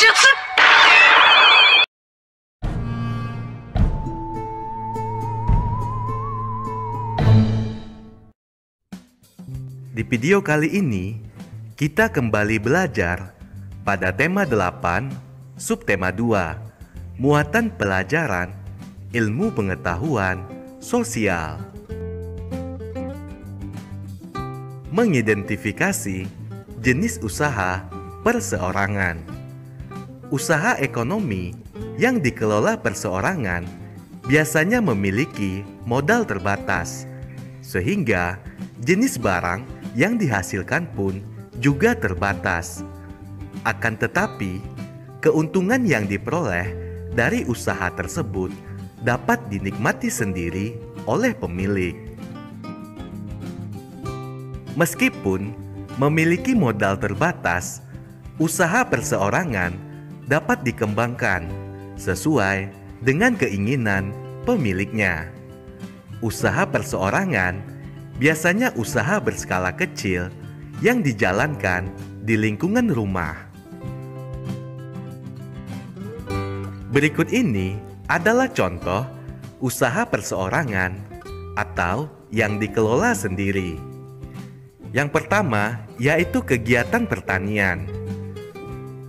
Di video kali ini, kita kembali belajar pada tema 8, subtema 2, muatan pelajaran ilmu pengetahuan sosial. Mengidentifikasi jenis usaha perseorangan. Usaha ekonomi yang dikelola perseorangan biasanya memiliki modal terbatas, sehingga jenis barang yang dihasilkan pun juga terbatas. Akan tetapi, keuntungan yang diperoleh dari usaha tersebut dapat dinikmati sendiri oleh pemilik. Meskipun memiliki modal terbatas, usaha perseorangan dapat dikembangkan sesuai dengan keinginan pemiliknya. Usaha perseorangan biasanya usaha berskala kecil yang dijalankan di lingkungan rumah. Berikut ini adalah contoh usaha perseorangan atau yang dikelola sendiri. Yang pertama yaitu kegiatan pertanian.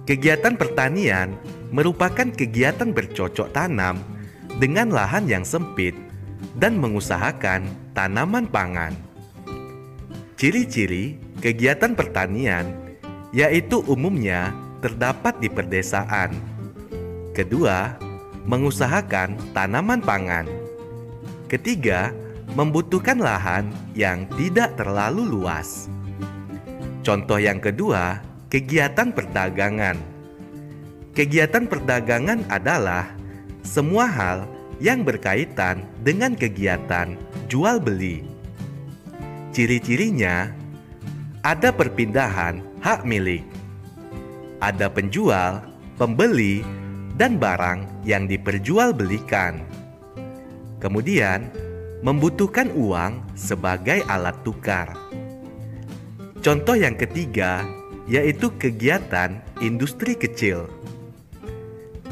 Kegiatan pertanian merupakan kegiatan bercocok tanam dengan lahan yang sempit dan mengusahakan tanaman pangan. Ciri-ciri kegiatan pertanian yaitu umumnya terdapat di pedesaan. Kedua, mengusahakan tanaman pangan. Ketiga, membutuhkan lahan yang tidak terlalu luas. Contoh yang kedua, kegiatan perdagangan. Kegiatan perdagangan adalah semua hal yang berkaitan dengan kegiatan jual beli. Ciri-cirinya ada perpindahan hak milik, ada penjual, pembeli, dan barang yang diperjualbelikan. Kemudian, membutuhkan uang sebagai alat tukar. Contoh yang ketiga yaitu kegiatan industri kecil.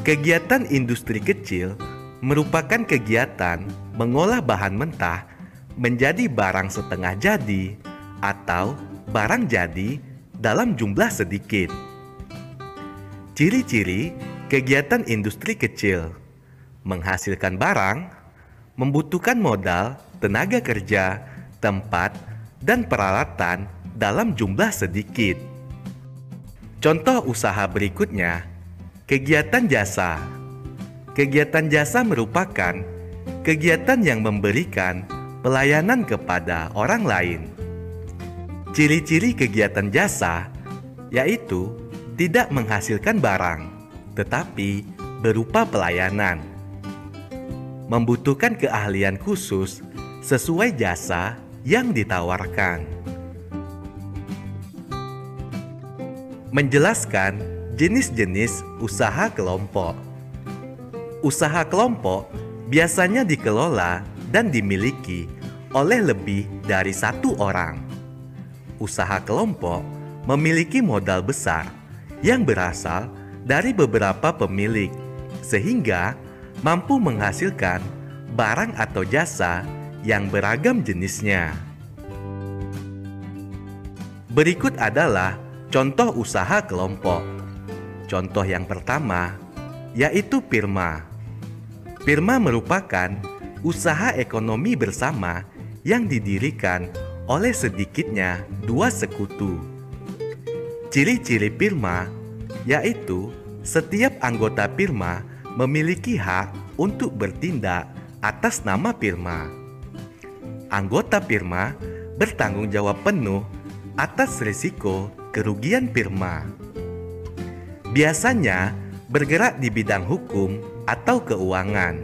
Kegiatan industri kecil merupakan kegiatan mengolah bahan mentah menjadi barang setengah jadi atau barang jadi dalam jumlah sedikit. Ciri-ciri kegiatan industri kecil: menghasilkan barang, membutuhkan modal, tenaga kerja, tempat, dan peralatan dalam jumlah sedikit. Contoh usaha berikutnya, kegiatan jasa. Kegiatan jasa merupakan kegiatan yang memberikan pelayanan kepada orang lain. Ciri-ciri kegiatan jasa yaitu tidak menghasilkan barang, tetapi berupa pelayanan. Membutuhkan keahlian khusus sesuai jasa yang ditawarkan. Menjelaskan jenis-jenis usaha kelompok. Usaha kelompok biasanya dikelola dan dimiliki oleh lebih dari satu orang. Usaha kelompok memiliki modal besar yang berasal dari beberapa pemilik, sehingga mampu menghasilkan barang atau jasa yang beragam jenisnya. Berikut adalah contoh usaha kelompok. Contoh yang pertama yaitu firma. Firma merupakan usaha ekonomi bersama yang didirikan oleh sedikitnya dua sekutu. Ciri-ciri firma yaitu setiap anggota firma memiliki hak untuk bertindak atas nama firma. Anggota firma bertanggung jawab penuh atas risiko kerugian firma. Biasanya bergerak di bidang hukum atau keuangan.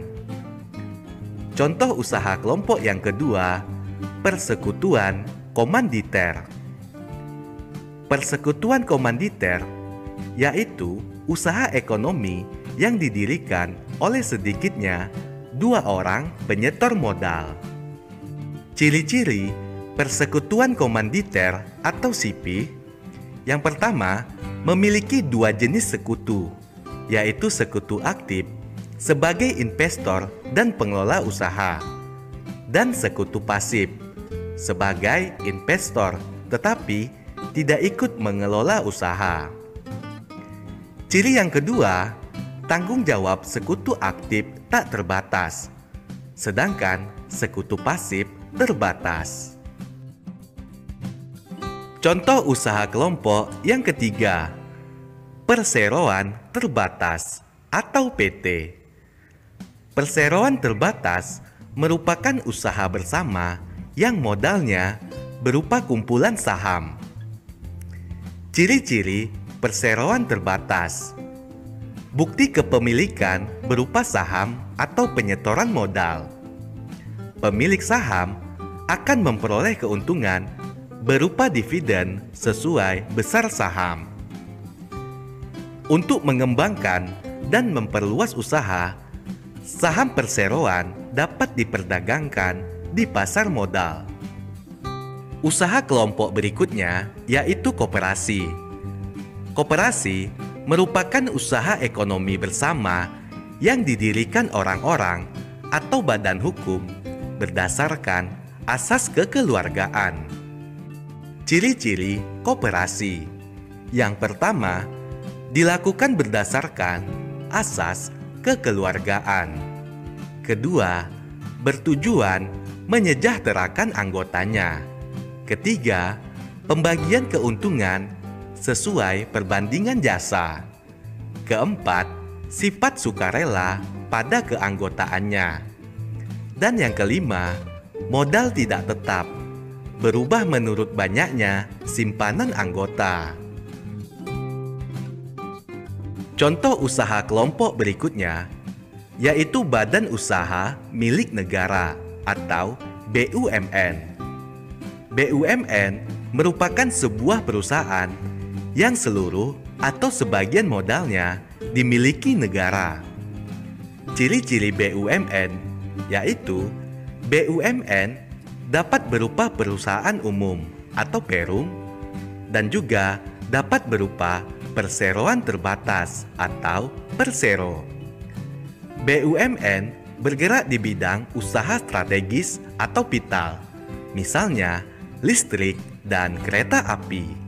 Contoh usaha kelompok yang kedua, persekutuan komanditer. Persekutuan komanditer yaitu usaha ekonomi yang didirikan oleh sedikitnya dua orang penyetor modal. Ciri-ciri persekutuan komanditer atau SIPI. Yang pertama, memiliki dua jenis sekutu, yaitu sekutu aktif sebagai investor dan pengelola usaha, dan sekutu pasif sebagai investor tetapi tidak ikut mengelola usaha. Ciri yang kedua, tanggung jawab sekutu aktif tak terbatas, sedangkan sekutu pasif terbatas. Contoh usaha kelompok yang ketiga, perseroan terbatas atau PT. Perseroan terbatas merupakan usaha bersama yang modalnya berupa kumpulan saham. Ciri-ciri perseroan terbatas: bukti kepemilikan berupa saham atau penyetoran modal. Pemilik saham akan memperoleh keuntungan berupa dividen sesuai besar saham. Untuk mengembangkan dan memperluas usaha, saham perseroan dapat diperdagangkan di pasar modal. Usaha kelompok berikutnya yaitu koperasi. Koperasi merupakan usaha ekonomi bersama yang didirikan orang-orang atau badan hukum berdasarkan asas kekeluargaan. Ciri-ciri koperasi: yang pertama, dilakukan berdasarkan asas kekeluargaan. Kedua, bertujuan menyejahterakan anggotanya. Ketiga, pembagian keuntungan sesuai perbandingan jasa. Keempat, sifat sukarela pada keanggotaannya. Dan yang kelima, modal tidak tetap, berubah menurut banyaknya simpanan anggota. Contoh usaha kelompok berikutnya yaitu badan usaha milik negara atau BUMN. BUMN merupakan sebuah perusahaan yang seluruh atau sebagian modalnya dimiliki negara. Ciri-ciri BUMN yaitu BUMN dapat berupa perusahaan umum atau perum dan juga dapat berupa perseroan terbatas atau persero. BUMN bergerak di bidang usaha strategis atau vital, misalnya listrik dan kereta api.